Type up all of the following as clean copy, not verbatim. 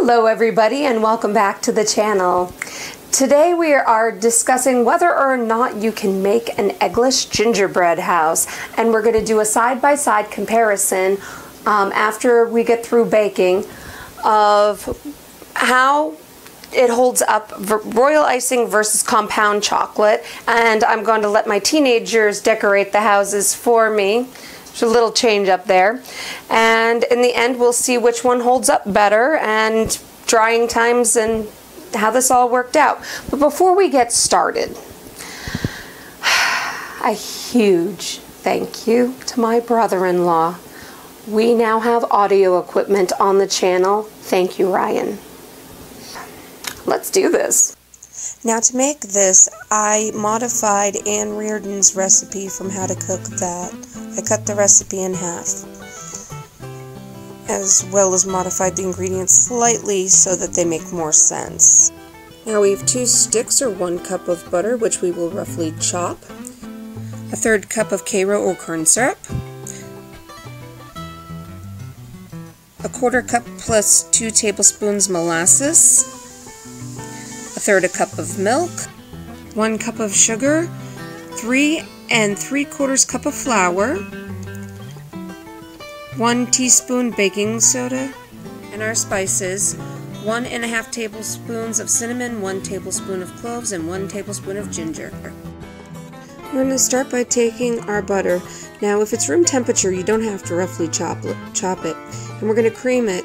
Hello everybody and welcome back to the channel. Today we are discussing whether or not you can make an eggless gingerbread house, and we're going to do a side-by-side comparison after we get through baking of how it holds up royal icing versus compound chocolate, and I'm going to let my teenagers decorate the houses for me. There's a little change up there, and in the end we'll see which one holds up better and drying times and how this all worked out. But before we get started, a huge thank you to my brother-in-law. We now have audio equipment on the channel. Thank you, Ryan. Let's do this. Now to make this, I modified Anne Reardon's recipe from how to cook that. I cut the recipe in half, as well as modified the ingredients slightly so that they make more sense. Now we have 2 sticks or 1 cup of butter, which we will roughly chop, a 1/3 cup of Karo or corn syrup, a 1/4 cup plus 2 tablespoons molasses, a 1/3 cup of milk, 1 cup of sugar, 3 3/4 cup of flour, 1 teaspoon baking soda, and our spices, 1 1/2 tablespoons of cinnamon, 1 tablespoon of cloves, and 1 tablespoon of ginger. We're going to start by taking our butter. Now if it's room temperature, you don't have to roughly chop it. And we're going to cream it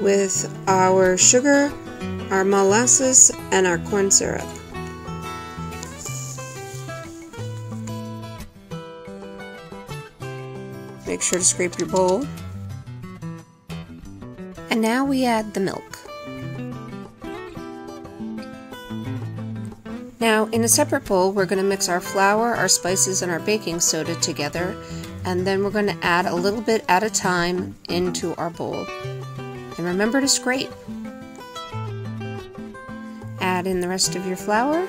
with our sugar, our molasses, and our corn syrup. Make sure to scrape your bowl. And now we add the milk. Now in a separate bowl, we're going to mix our flour, our spices, and our baking soda together, and then we're going to add a little bit at a time into our bowl. And remember to scrape. Add in the rest of your flour.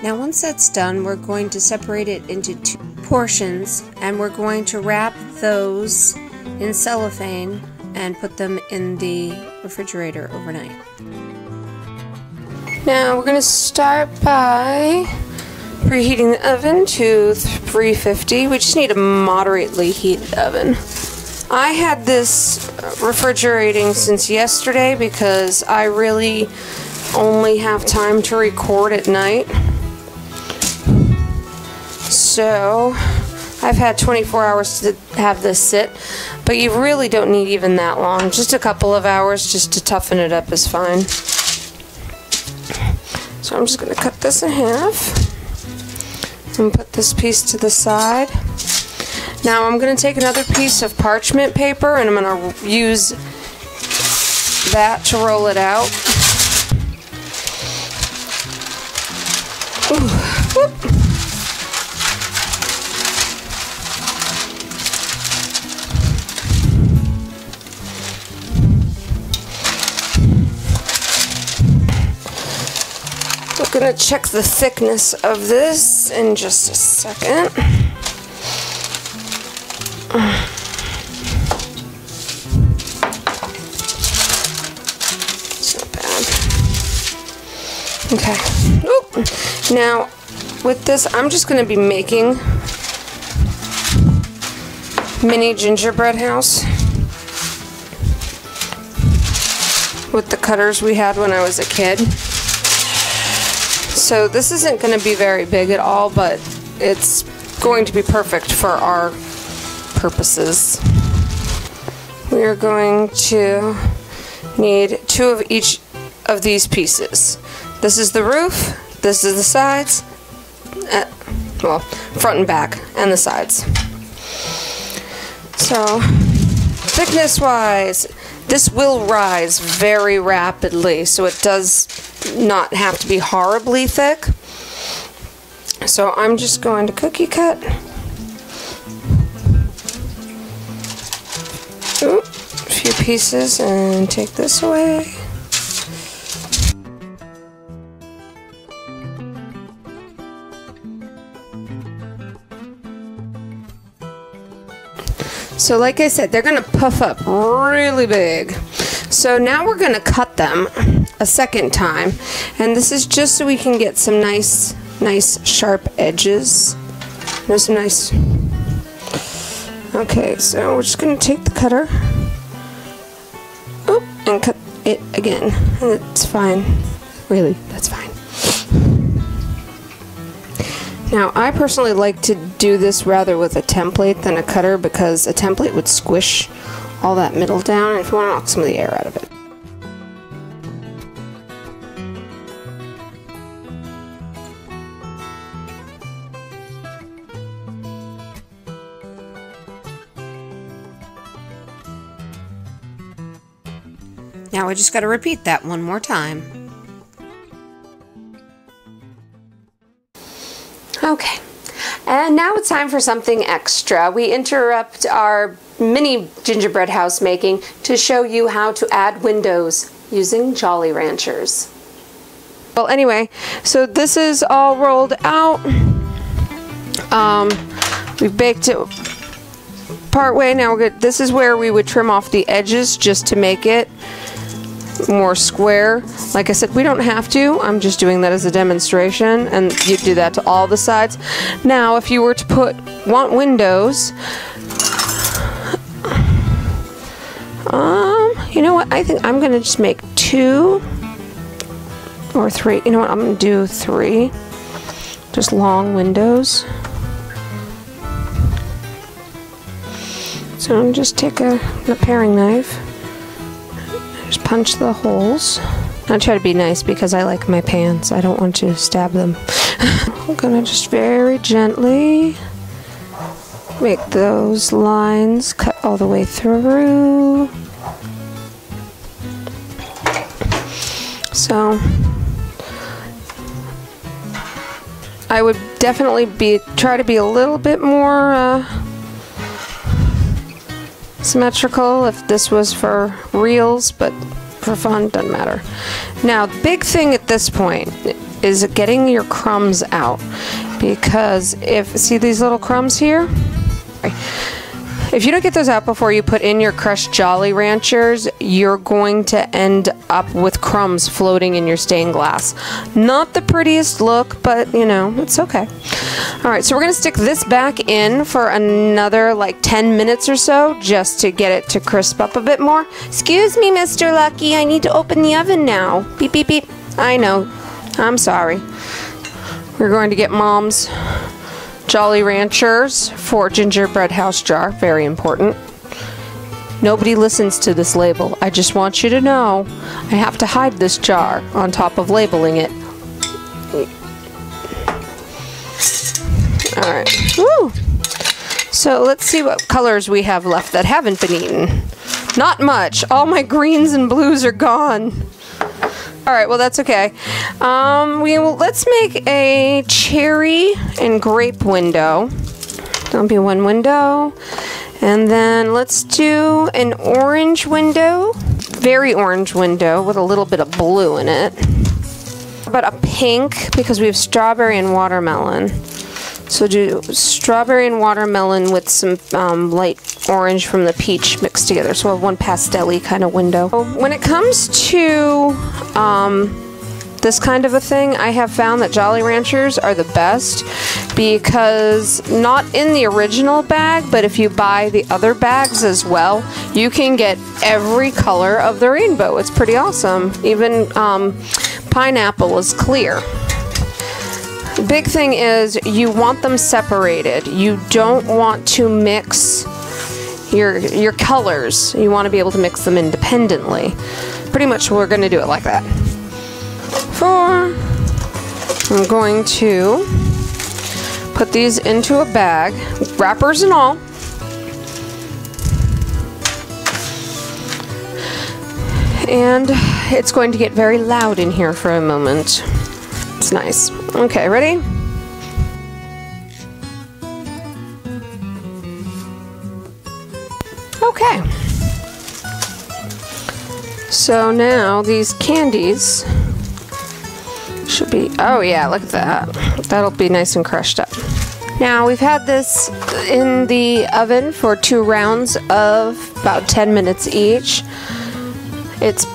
Now once that's done, we're going to separate it into 2 portions, and we're going to wrap those in cellophane and put them in the refrigerator overnight. Now we're going to start by preheating the oven to 350. We just need a moderately heated oven. I had this refrigerating since yesterday because I really only have time to record at night. So I've had 24 hours to have this sit, but you really don't need even that long. Just a couple of hours just to toughen it up is fine. So I'm just going to cut this in half and put this piece to the side. Now I'm going to take another piece of parchment paper and I'm going to use that to roll it out. Ooh, whoop. I'm going to check the thickness of this in just a second. It's not bad. Okay. Oop. Now, with this, I'm just going to be making mini gingerbread house with the cutters we had when I was a kid. So this isn't going to be very big at all, but it's going to be perfect for our purposes. We are going to need 2 of each of these pieces. This is the roof, this is the sides, well, front and back, and the sides. So, thickness-wise, this will rise very rapidly, so it does not have to be horribly thick. So I'm just going to cookie cut. Ooh, a few pieces and take this away. So like I said, they're gonna puff up really big. So now we're gonna cut them a second time, and this is just so we can get some nice sharp edges. There's some nice. Okay, so we're just gonna take the cutter, and cut it again. And it's fine. Really, that's fine. Now, I personally like to do this rather with a template than a cutter, because a template would squish all that middle down, and if you want to knock some of the air out of it. Now I just got to repeat that one more time. Okay, and now it's time for something extra. We interrupt our mini gingerbread house making to show you how to add windows using Jolly Ranchers. Well, anyway, so this is all rolled out. We've baked it part way. Now we're good. This is where we would trim off the edges just to make it more square. Like I said, we don't have to. I'm just doing that as a demonstration, and you do that to all the sides. Now, if you were to want windows, you know what? I think I'm gonna just make 2 or 3. You know what? I'm gonna do 3. Just long windows. So I'm just take a paring knife. Just punch the holes. I try to be nice because I like my pans. I don't want to stab them. I'm gonna just very gently make those lines cut all the way through. So I would definitely try to be a little bit more symmetrical if this was for reels, but for fun, doesn't matter. Now, the big thing at this point is getting your crumbs out, because see these little crumbs here? If you don't get those out before you put in your crushed Jolly Ranchers, you're going to end up with crumbs floating in your stained glass. Not the prettiest look, but you know, it's okay. Alright, so we're going to stick this back in for another like 10 minutes or so, just to get it to crisp up a bit more. Excuse me, Mr. Lucky, I need to open the oven now. Beep, beep, beep. I know. I'm sorry. We're going to get Mom's Jolly Ranchers for gingerbread house jar. Very important. Nobody listens to this label. I just want you to know I have to hide this jar on top of labeling it. Alright. Woo! So let's see what colors we have left that haven't been eaten. Not much. All my greens and blues are gone. Alright, well that's okay. Let's make a cherry and grape window. That'll be one window. And then let's do an orange window. Very orange window with a little bit of blue in it. How about a pink, because we have strawberry and watermelon. So do strawberry and watermelon with some light orange from the peach mixed together. So we'll have one pastel-y kind of window. When it comes to this kind of a thing, I have found that Jolly Ranchers are the best, because not in the original bag, but if you buy the other bags as well, you can get every color of the rainbow. It's pretty awesome. Even pineapple is clear. The big thing is you want them separated. You don't want to mix your colors. You want to be able to mix them independently. Pretty much we're going to do it like that. I'm going to put these into a bag, wrappers and all. And it's going to get very loud in here for a moment. It's nice. Okay, ready? Okay. So now these candies should be, oh yeah, look at that. That'll be nice and crushed up. Now we've had this in the oven for 2 rounds of about 10 minutes each. It's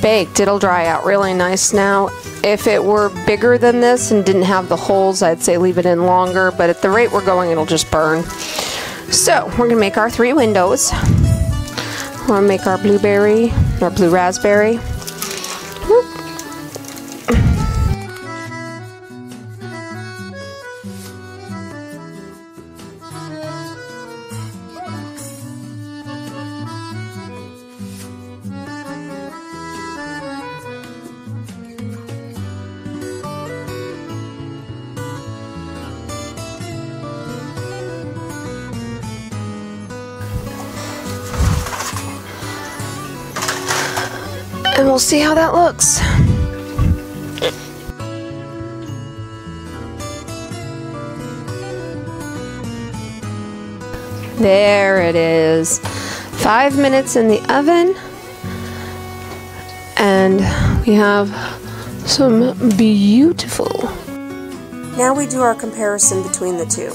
baked. It'll dry out really nice now. If it were bigger than this and didn't have the holes, I'd say leave it in longer, but at the rate we're going, it'll just burn. So we're gonna make our 3 windows. We're gonna make our blueberry, or blue raspberry. Whoop. And we'll see how that looks. There it is. 5 minutes in the oven. And we have some beautiful. Now we do our comparison between the two.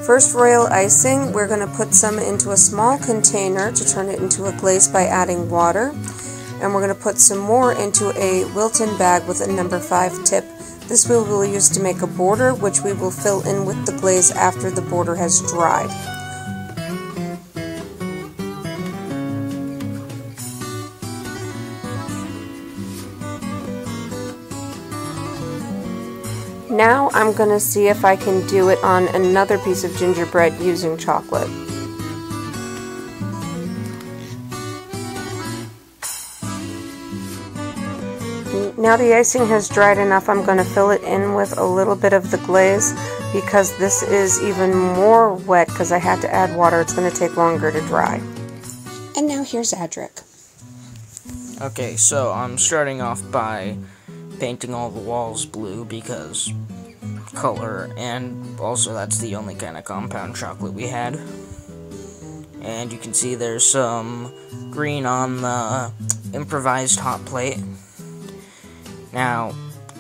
First, royal icing. We're going to put some into a small container to turn it into a glaze by adding water. And we're going to put some more into a Wilton bag with a number 5 tip. This we will use to make a border, which we will fill in with the glaze after the border has dried. Now I'm going to see if I can do it on another piece of gingerbread using chocolate. Now the icing has dried enough, I'm going to fill it in with a little bit of the glaze because this is even more wet because I had to add water. It's going to take longer to dry. And now here's Adric. Okay, so I'm starting off by painting all the walls blue because color, and also that's the only kind of compound chocolate we had. And you can see there's some green on the improvised hot plate. Now,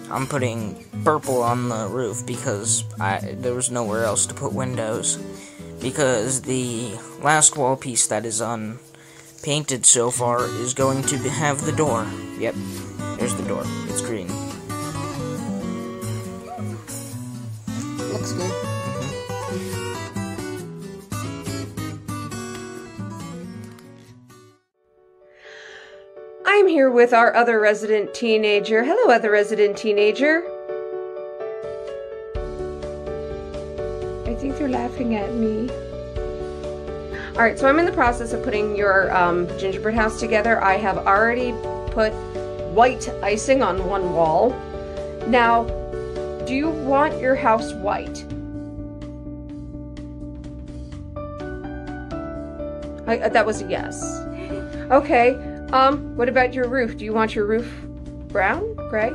I'm putting purple on the roof because there was nowhere else to put windows. Because the last wall piece that is unpainted so far is going to have the door. Yep, there's the door. It's green. Looks good. I'm here with our other resident teenager. Hello, other resident teenager. I think they're laughing at me. Alright, so I'm in the process of putting your gingerbread house together. I have already put white icing on one wall. Now, do you want your house white? That was a yes. Okay. What about your roof? Do you want your roof brown, gray,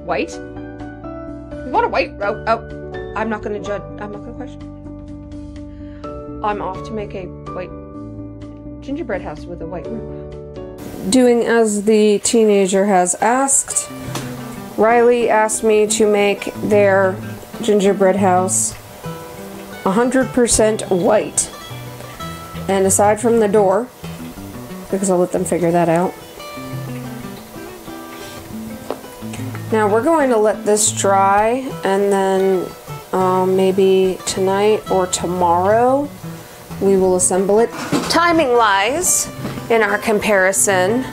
white? You want a white? Oh, I'm not going to judge. I'm not going to question. I'm off to make a white gingerbread house with a white roof. Doing as the teenager has asked, Riley asked me to make their gingerbread house 100% white. And aside from the door, because I'll let them figure that out. Now we're going to let this dry, and then maybe tonight or tomorrow we will assemble it. Timing lies in our comparison.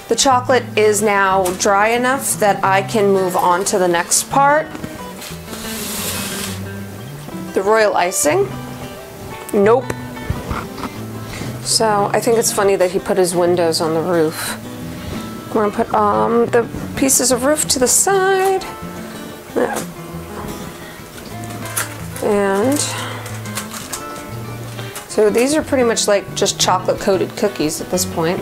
The chocolate is now dry enough that I can move on to the next part. The royal icing. Nope. So I think it's funny that he put his windows on the roof. We're gonna put the pieces of roof to the side. Yeah. And so these are pretty much like just chocolate coated cookies at this point.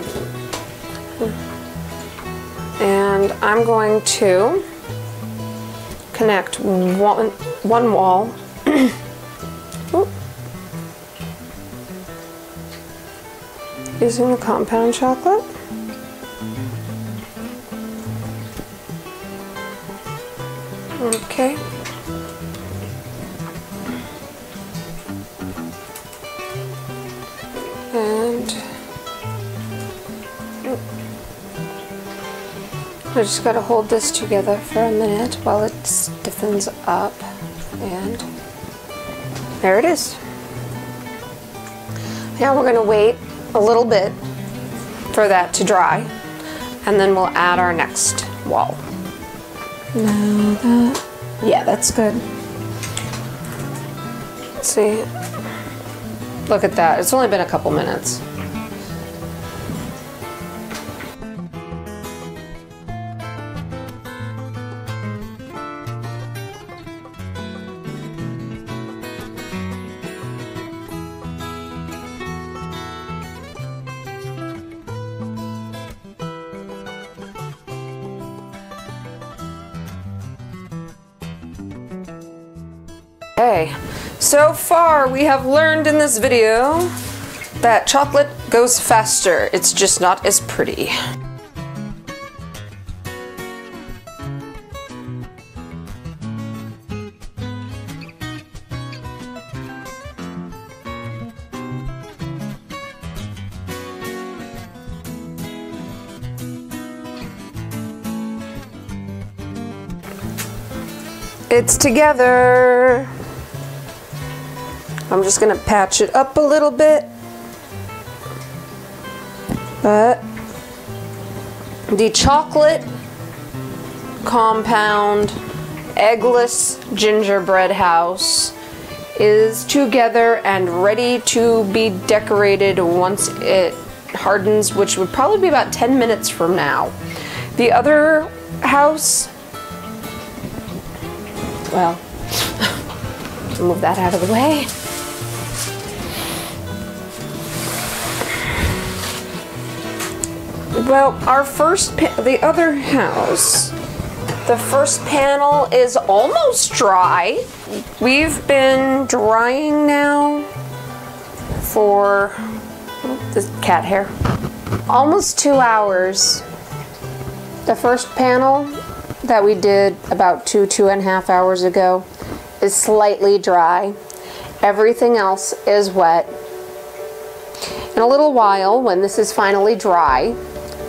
And I'm going to connect one wall. Using the compound chocolate. Okay. I just gotta hold this together for a minute while it stiffens up, and there it is. Now we're gonna wait a little bit for that to dry, and then we'll add our next wall. Yeah, that's good. Let's see. Look at that. It's only been a couple minutes. Okay, so far we have learned in this video that chocolate goes faster, it's just not as pretty. It's together. I'm just gonna patch it up a little bit, but the chocolate compound eggless gingerbread house is together and ready to be decorated once it hardens, which would probably be about 10 minutes from now. The other house, well, move that out of the way. Well, the other house, the first panel is almost dry. We've been drying now for this cat hair, almost 2 hours. The first panel that we did about 2.5 hours ago is slightly dry. Everything else is wet. In a little while, when this is finally dry,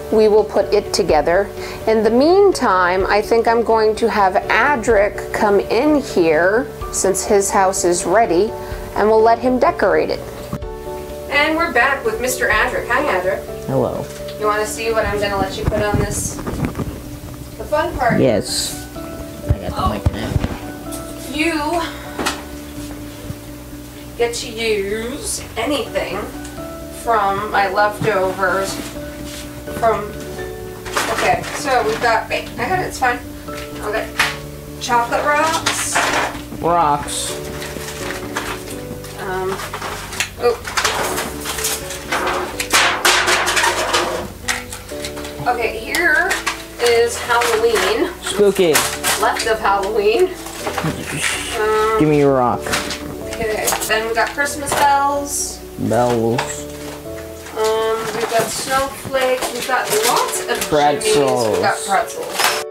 we will put it together. In the meantime, I think I'm going to have Adric come in here, since his house is ready, and we'll let him decorate it. And we're back with Mr. Adric. Hi, Adric. Hello. You want to see what I'm going to let you put on this? The fun part. Yes. I got the mic now. You get to use anything from my leftovers. Okay, so we've got, wait, I got it, it's fine. Okay, chocolate rocks. Rocks. Okay, here is Halloween. Spooky. Left of Halloween. Give me your rock. Okay, then we got Christmas bells. Bells. We've got snowflakes, we've got lots of pretzels. jimmies, we've got pretzels.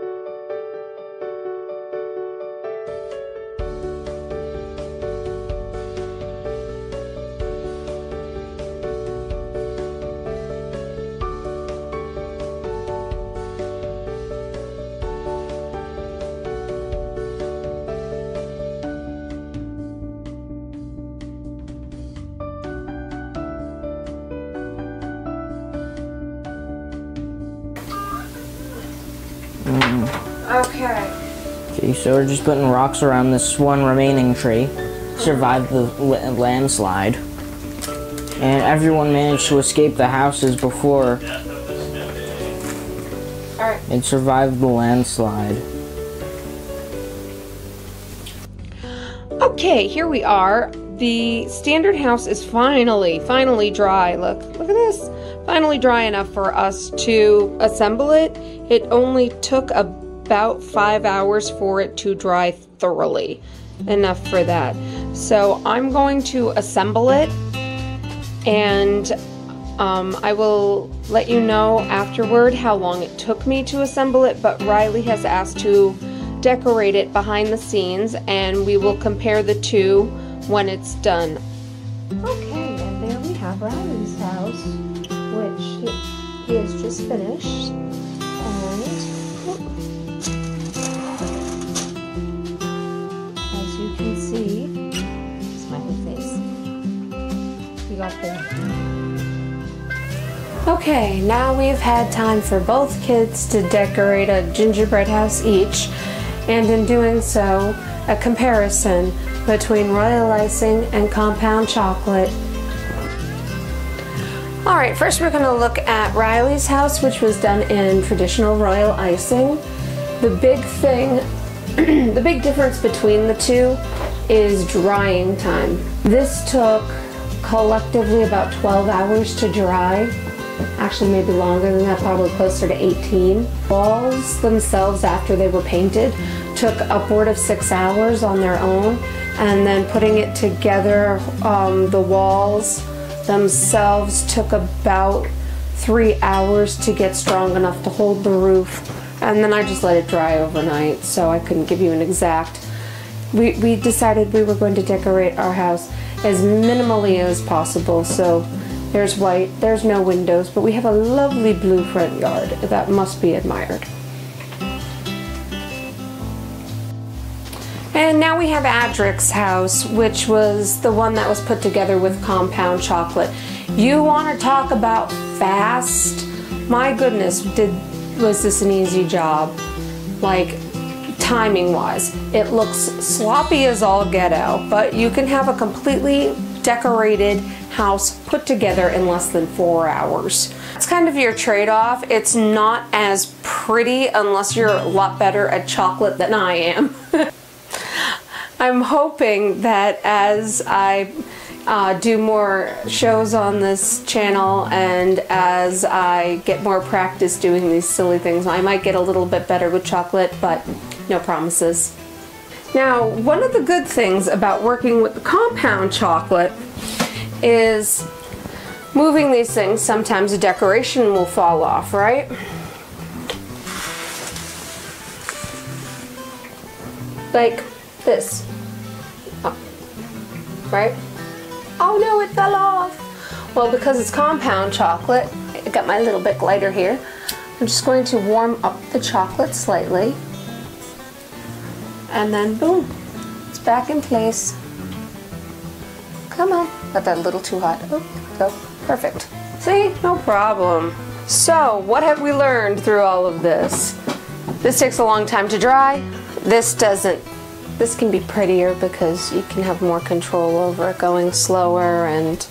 Okay, so we're just putting rocks around this one remaining tree. Survived the landslide. And everyone managed to escape the houses before it survived the landslide. Okay, here we are. The standard house is finally dry. Look at this. Finally dry enough for us to assemble it. It only took about 5 hours for it to dry thoroughly. Enough for that. So I'm going to assemble it, and I will let you know afterward how long it took me to assemble it, but Riley has asked to decorate it behind the scenes, and we will compare the two when it's done. Okay, and there we have Riley's house, which he has just finished. And Okay, now we've had time for both kids to decorate a gingerbread house each, and in doing so, a comparison between royal icing and compound chocolate. Alright, first we're going to look at Riley's house, which was done in traditional royal icing. The big thing, the big difference between the two is drying time. This took collectively about 12 hours to dry. Actually maybe longer than that, probably closer to 18. Walls themselves, after they were painted, took upward of 6 hours on their own, and then putting it together, the walls themselves took about 3 hours to get strong enough to hold the roof, and then I just let it dry overnight, so I couldn't give you an exact. We decided we were going to decorate our house as minimally as possible, so there's white, there's no windows, but we have a lovely blue front yard that must be admired. And now we have Adric's house, which was the one that was put together with compound chocolate. You want to talk about fast? My goodness, was this an easy job? Like, timing wise. It looks sloppy as all get out, but you can have a completely decorated house put together in less than 4 hours. It's kind of your trade-off. It's not as pretty unless you're a lot better at chocolate than I am. I'm hoping that as I do more shows on this channel and as I get more practice doing these silly things, I might get a little bit better with chocolate, but no promises. Now, one of the good things about working with the compound chocolate is moving these things. Sometimes a decoration will fall off, right? Like this. Oh. Right? Oh no, it fell off! Well, because it's compound chocolate, I got my little bit glider here. I'm just going to warm up the chocolate slightly. And then boom, it's back in place. Come on, got that a little too hot. Oh, go, perfect. See, no problem. So, what have we learned through all of this? This takes a long time to dry. This doesn't. This can be prettier because you can have more control over it going slower, and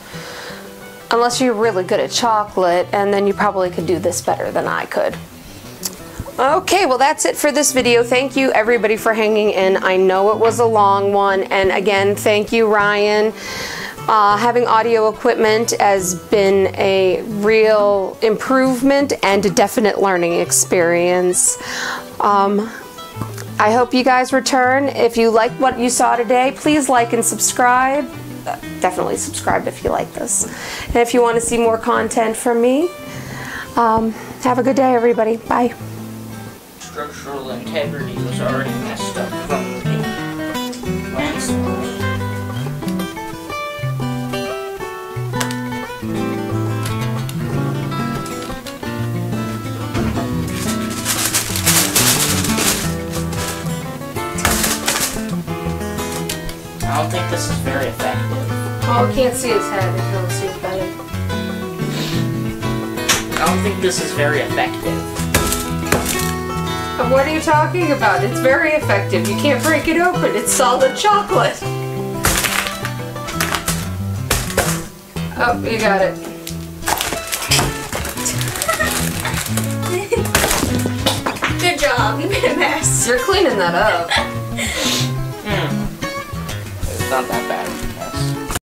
unless you're really good at chocolate, and then you probably could do this better than I could. Okay, well that's it for this video. Thank you everybody for hanging in. I know it was a long one, and again, thank you Ryan. Having audio equipment has been a real improvement and a definite learning experience. I hope you guys return. If you like what you saw today, please like and subscribe. Definitely subscribe if you like this. And if you want to see more content from me, have a good day everybody. Bye. Structural integrity was already messed up from the landslide. I don't think this is very effective. Oh, I can't see his head. I can't see his belly. I don't think this is very effective. What are you talking about? It's very effective. You can't break it open. It's solid chocolate. Oh, you got it. Good job. You made a mess. You're cleaning that up. It's not that bad.